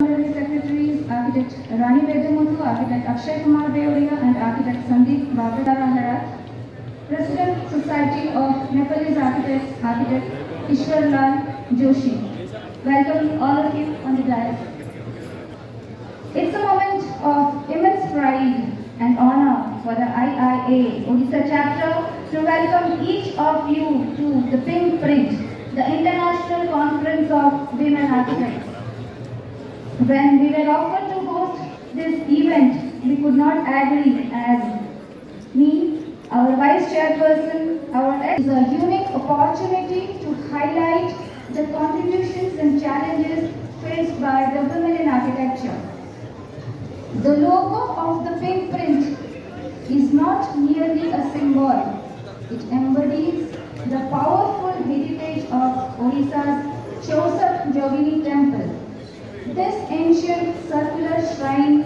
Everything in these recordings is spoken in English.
Honorary Secretaries, Architect Rani Vedamuthu, Architect Akshay Kumar Deoria, and Architect Sandeep Babadara, President Society of Nepalese Architects, Architect Ishwar Lal Joshi. Welcome all of you on the dais. It's a moment of immense pride and honor for the IIA Odisha chapter to welcome each of you to the PINKPRINT, the International Conference of Women Architects. When we were offered to host this event, we could not agree as me, our Vice Chairperson, is a unique opportunity to highlight the contributions and challenges faced by the women in architecture. The logo of the PINKPRINT is not merely a symbol. It embodies the powerful heritage of Odisha's Chosat Jogini temple. This ancient circular shrine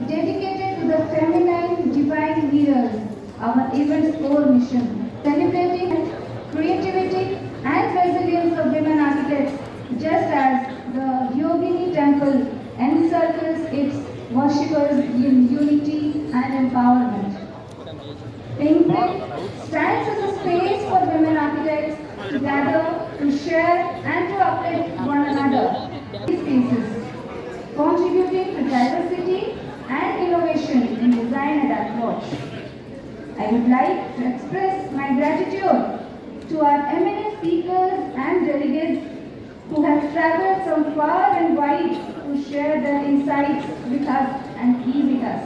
dedicated to the feminine divine leaders, our event's core mission, celebrating creativity and resilience of women architects, just as the Yogini temple encircles its worshippers in unity and empowerment. PINKPRINT stands as a space for women architects to gather, to share and to uplift one another. These spaces, contributing to diversity and innovation in design and approach. I would like to express my gratitude to our eminent speakers and delegates who have traveled from far and wide to share their insights with us and be with us.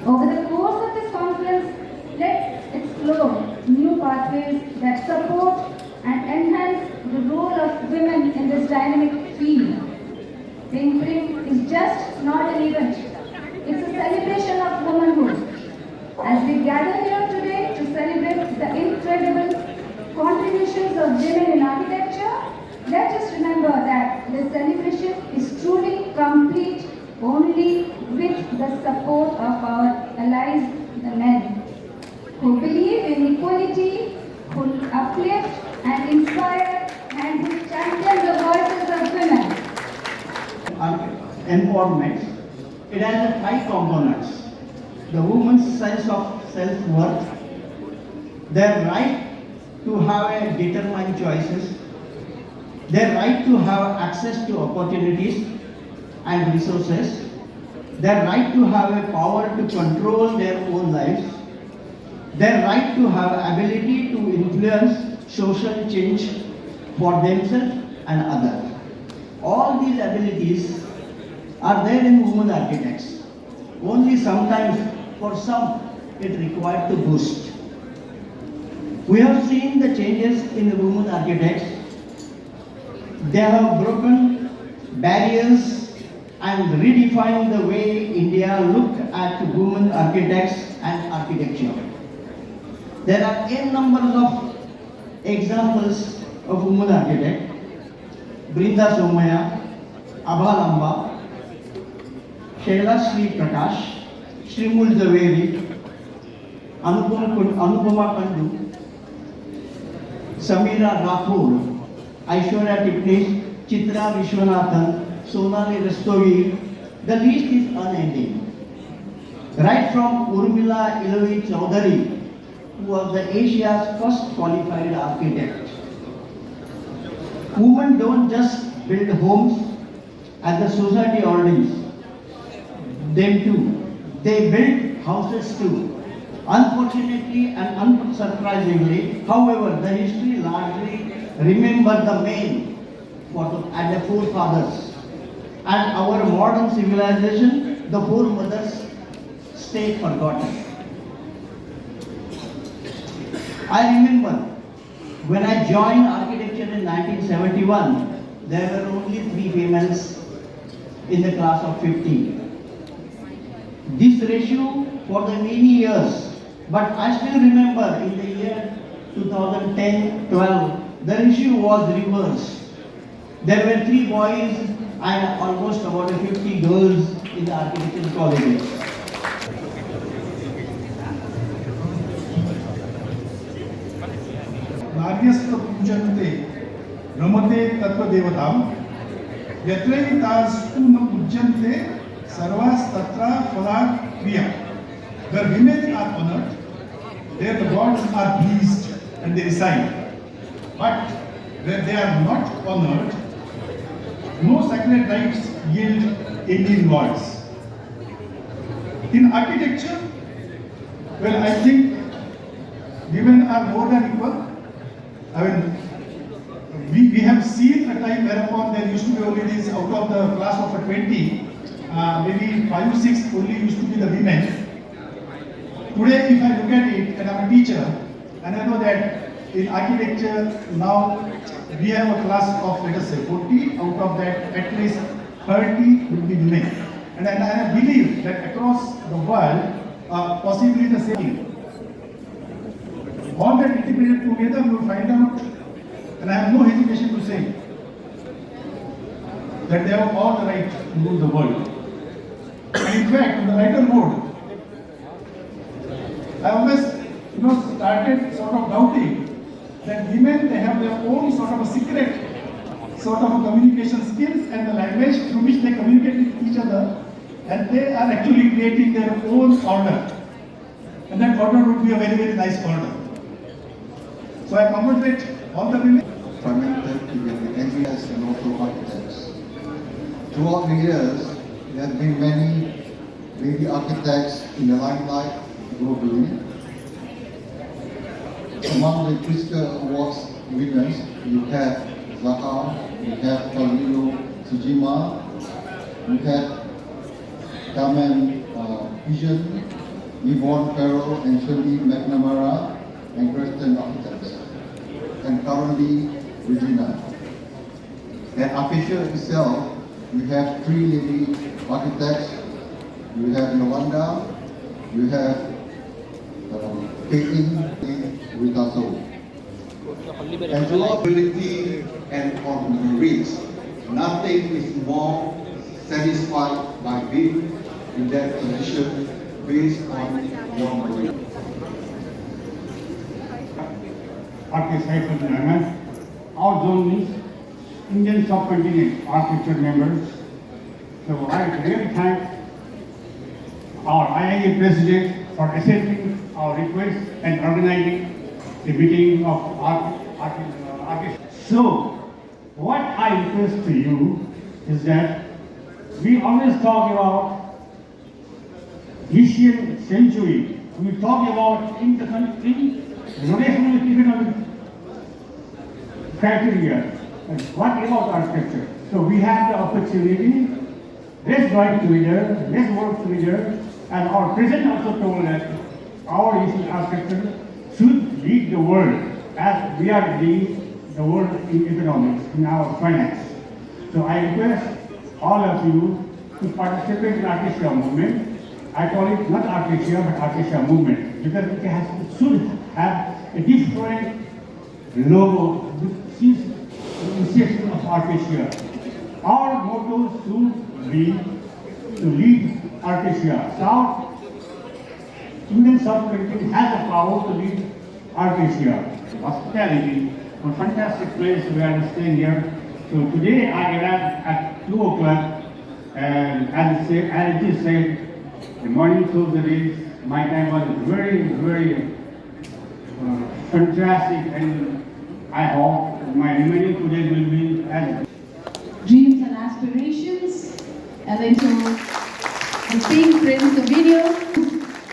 Over the course of this conference, let's explore new pathways that support and enhance the role of women in this dynamic field. PINKPRINT is just not an event, it's a celebration of womanhood. As we gather here today to celebrate the incredible contributions of women in architecture, let us remember that the celebration is truly complete only with the support of our allies, the men, who believe in equality, who uplift and inspire, and who champion the voices of women. Empowerment, it has 5 components. The woman's sense of self-worth, their right to have a determined choices, their right to have access to opportunities and resources, their right to have a power to control their own lives, their right to have ability to influence social change for themselves and others. All these abilities are there in women architects. Only sometimes, for some, it required to boost. We have seen the changes in the women architects. They have broken barriers and redefined the way India looked at women architects and architecture. There are n numbers of examples of women architects. Brinda Somaya, Abha Lamba, Shaila Sri Prakash, Shrimul Zaveri, Anupama Kandu, Samira Rathore, Aishwarya Tipnis, Chitra Vishwanathan, Sonali Rastogi, the list is unending. Right from Urmila Ilavi Chaudhary, who was the Asia's first qualified architect. Women don't just build homes as the society ordains them to. They build houses too. Unfortunately and unsurprisingly, however, the history largely remember the men and the forefathers. And our modern civilization, the foremothers, stay forgotten. I remember when I joined architecture in 1971, there were only 3 females in the class of 50. This ratio for the many years, but I still remember in the year 2010-12, the ratio was reversed. There were 3 boys and almost about 50 girls in the architectural colleges. नार्यस्त पूजन्ते नमते तत्वदेवताम यत्रैव तास्तु न पूज्यन्ते सर्वास्तत्र फलात् क्रिया. Where women are honored, there the gods are pleased and they reside. But where they are not honored, no sacred rites yield Indian gods. In architecture, well, I think women are more than equal. I mean, we have seen a time whereupon there used to be only these out of the class of a 20, maybe 5 or 6 only used to be the women. Today, if I look at it, and I'm a teacher, and I know that in architecture now we have a class of, let us say, 40, out of that at least 30 will be women. And I believe that across the world, possibly the same. All that integrated together, we will find out, and I have no hesitation to say that they have all the right to rule the world. And in fact, on the lighter mode, I always, started sort of doubting that women, they have their own sort of a secret, sort of a communication skills and the language through which they communicate with each other, and they are actually creating their own order. And that order would be a very, very nice order. So I congratulate all the women. Fermented to be engineers and also architects. Throughout the years, there have been many lady architects in the limelight globally. Among the Pritzker Awards winners, you have Zaha, you have Kazuhiro Tsujima, you have Carmen Pigeon, Yvonne Farrell and Shirley McNamara, and Kristen Architects, and currently Regina. At Acacia itself, we have 3 lady architects. You have Yolanda, you have Caitlin and Ritaso. And through ability and on reach, nothing is more satisfied by being in that position based on your belief. Architects of the Diamond, our zone is Indian subcontinent architecture members. So I really thank our IIA president for accepting our request and organizing the meeting of architects. So what I request to you is that we always talk about Asian century. We talk about in the country rotational economic criteria. And what about architecture? So we have the opportunity. Let's work together. Let's work together. And our president also told that our Asian architecture should lead the world as we are leading the world in economics, in our finance. So I request all of you to participate in Arcacia movement. I call it not Arcacia but Arcacia movement because it should have a different logo since the inception of Arcacia. Our motto should be to lead Arcacia. South Indian subcontinent has the power to lead Arcacia. Hospitality, a fantastic place we are staying here. So today I arrived at 2 o'clock, and as it is said, the morning of the day, my time was very, very fantastic, and I hope my remaining today will be as dreams and aspirations, and into the PINKPRINT, the video.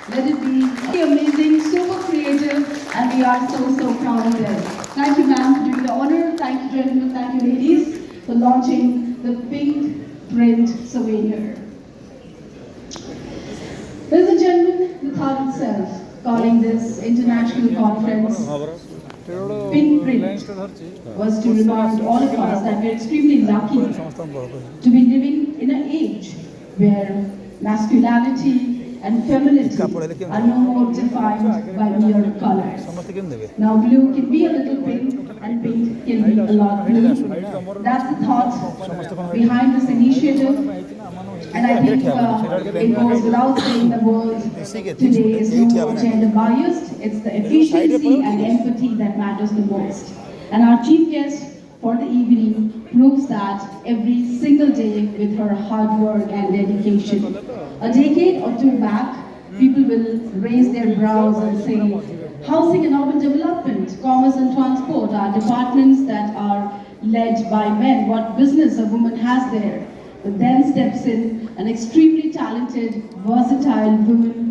Let it be amazing, super creative, and we are so proud of them. Thank you, ma'am, for doing the honor. Thank you, gentlemen. Thank you, ladies, for launching the PINKPRINT souvenir. Ladies and gentlemen, the thought itself, calling this international conference PINKPRINT, was to remind all of us that we are extremely lucky to be living in an age where masculinity and femininity are no more defined by mere colors. Now blue can be a little pink and pink can be a lot blue. That's the thought behind this initiative, and I think it goes without saying the world today is no more gender biased. It's the efficiency and empathy that matters the most. And our chief guest for the evening proves that every single day with her hard work and dedication. A decade or two back, people will raise their brows and say, housing and urban development, commerce and transport are departments that are led by men. What business a woman has there? But then steps in an extremely talented, versatile woman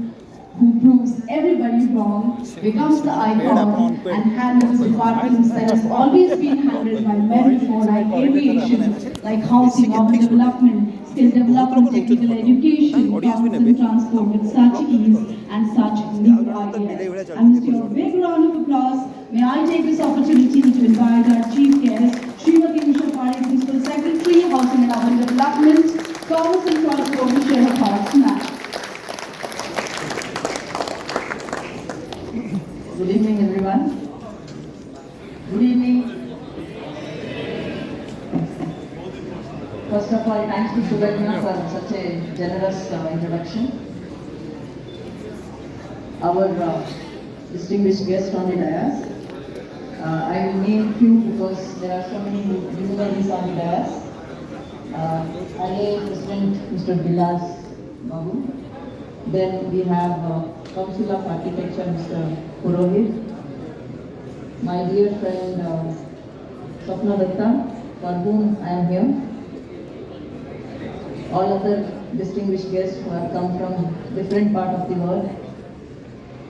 who proves everybody wrong, becomes the icon, and handles departments that has always been handled by men before, like aviation, like housing, urban development, skill development, technical education, commerce and transport with such ease and such new ideas. I must give a big round of applause. May I take this opportunity to invite our chief guest, Srimati Usha Pare, Principal Secretary, Housing and Urban Development, Commerce and Transport, to share her thoughts tonight. Good evening, everyone. Good evening. First of all, thanks to Bhubaneshwar for such a generous introduction. Our distinguished guest on the dais. I will name few because there are so many luminaries on the dais. IA President Mr. Vilas Babu. Then we have Council of Architecture Mr. Purohit. My dear friend Swapna Datta, for whom I am here. All other distinguished guests who have come from different part of the world.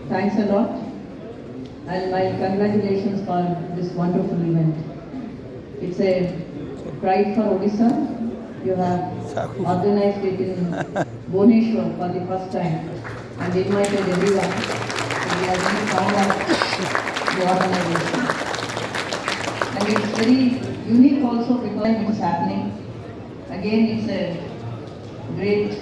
Thanks a lot. And my congratulations for this wonderful event. It's a pride for Odisha. You have organized it in Bhubaneshwar for the first time and invited everyone. So we are very proud of the organization. And it's very unique also because it is happening. Again, it's a great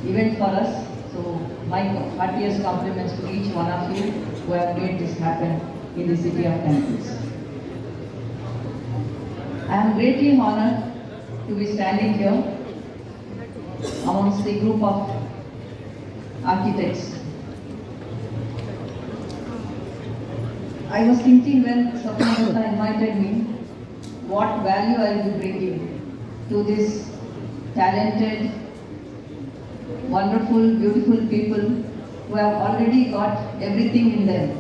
event for us. So my heartiest compliments to each one of you who have made this happen in the city of temples. I am greatly honored to be standing here amongst the group of architects. I was thinking when Swapna invited me, what value I will be bringing to this talented, wonderful, beautiful people who have already got everything in them.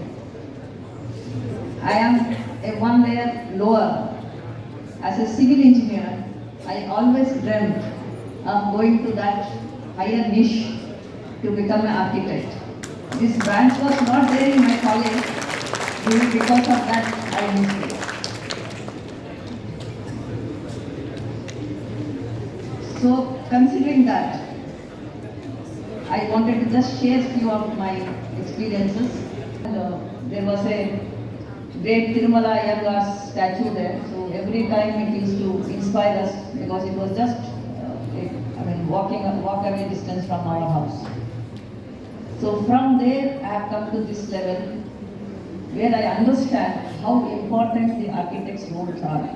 I am a one layer lower. As a civil engineer, I always dreamt of going to that higher niche to become an architect. This branch was not there in my college, because of that I missed it. So considering that, I wanted to just share a few of my experiences. And, there was a great Tirumala Ayyangar's statue there. So every time it used to inspire us because it was just, walk away distance from our house. So from there I have come to this level where I understand how important the architect's roles are.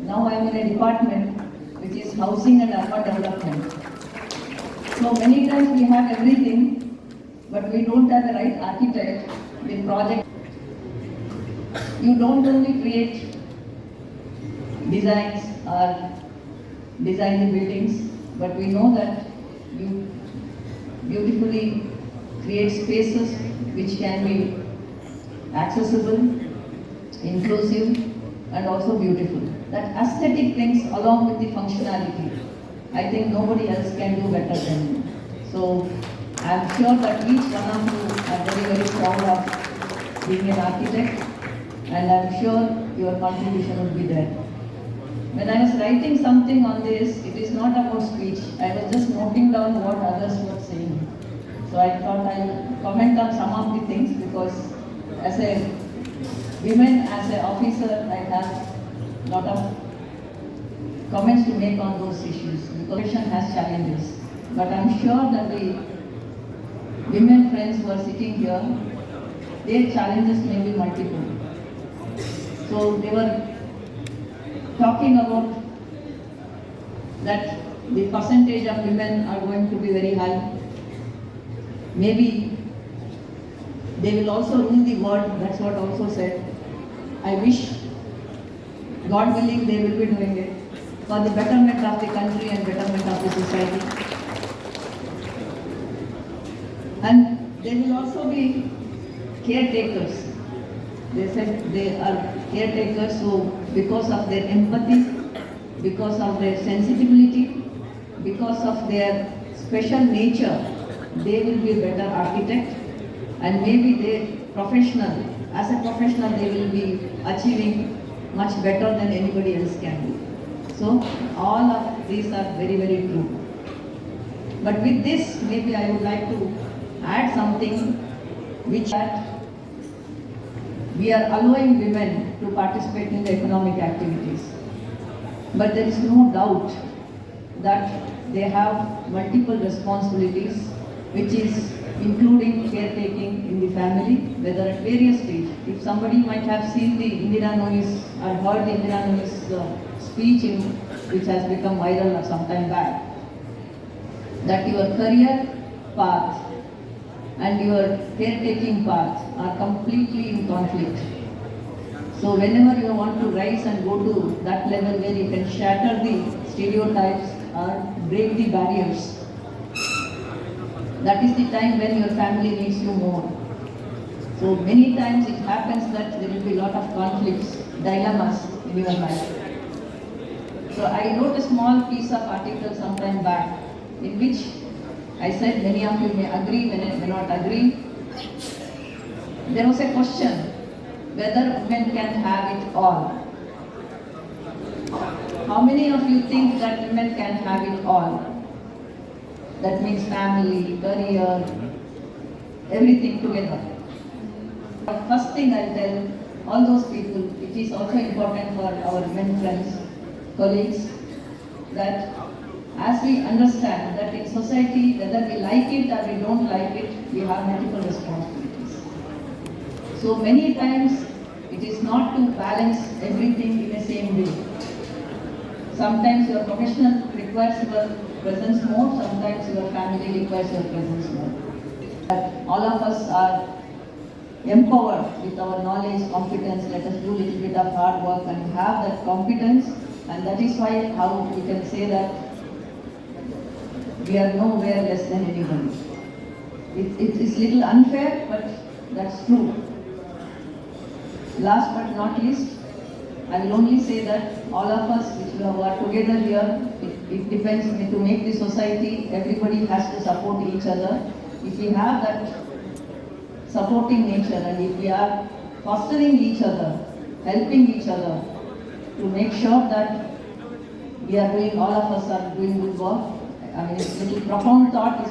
Now I am in a department which is housing and urban development. So many times we have everything, but we don't have the right architect. The project, you don't only create designs or design the buildings, but we know that you beautifully create spaces which can be accessible, inclusive, and also beautiful. That aesthetic things along with the functionality, I think nobody else can do better than you. So I am sure that each one of you are very, very proud of being an architect, and I am sure your contribution will be there. When I was writing something on this, it is not about speech. I was just noting down what others were saying. So I thought I'll comment on some of the things because as a woman, as an officer, I have a lot of comments to make on those issues because profession has challenges. But I'm sure that the women friends who are sitting here, their challenges may be multiple. So they were talking about that the percentage of women are going to be very high. Maybe they will also rule the world, that's what also said. I wish God willing, they will be doing it for the betterment of the country and betterment of the society. And they will also be caretakers. They said they are caretakers, so because of their empathy, because of their sensitivity, because of their special nature, they will be a better architect, and maybe as a professional, they will be achieving much better than anybody else can do. So all of these are very, very true. But with this, maybe I would like to add something which that we are allowing women to participate in the economic activities. But there is no doubt that they have multiple responsibilities, which is including caretaking in the family, whether at various stages. If somebody might have seen the Indira Noy's or heard the Indira Noy's speech which has become viral some time back, that your career path and your caretaking path are completely in conflict. So whenever you want to rise and go to that level where you can shatter the stereotypes or break the barriers, that is the time when your family needs you more. So many times it happens that there will be a lot of conflicts, dilemmas in your life. So I wrote a small piece of article some time back in which I said many of you may agree, many may not agree. There was a question whether women can have it all. How many of you think that women can have it all? That means family, career, everything together. First thing I'll tell all those people, it is also important for our men friends, colleagues, that as we understand that in society, whether we like it or we don't like it, we have multiple responsibilities. So many times it is not to balance everything in the same way. Sometimes your professional requires your presence more, sometimes your family requires your presence more. But all of us are empowered with our knowledge, competence. Let us do a little bit of hard work and have that competence, and that is why how we can say that we are nowhere less than anybody. It is little unfair, but that's true. Last but not least, I will only say that all of us which we are together here, it depends to make the society, everybody has to support each other. If we have that supporting nature and if we are fostering each other, helping each other to make sure that we are doing, all of us are doing good work. I mean, it's a little profound thought.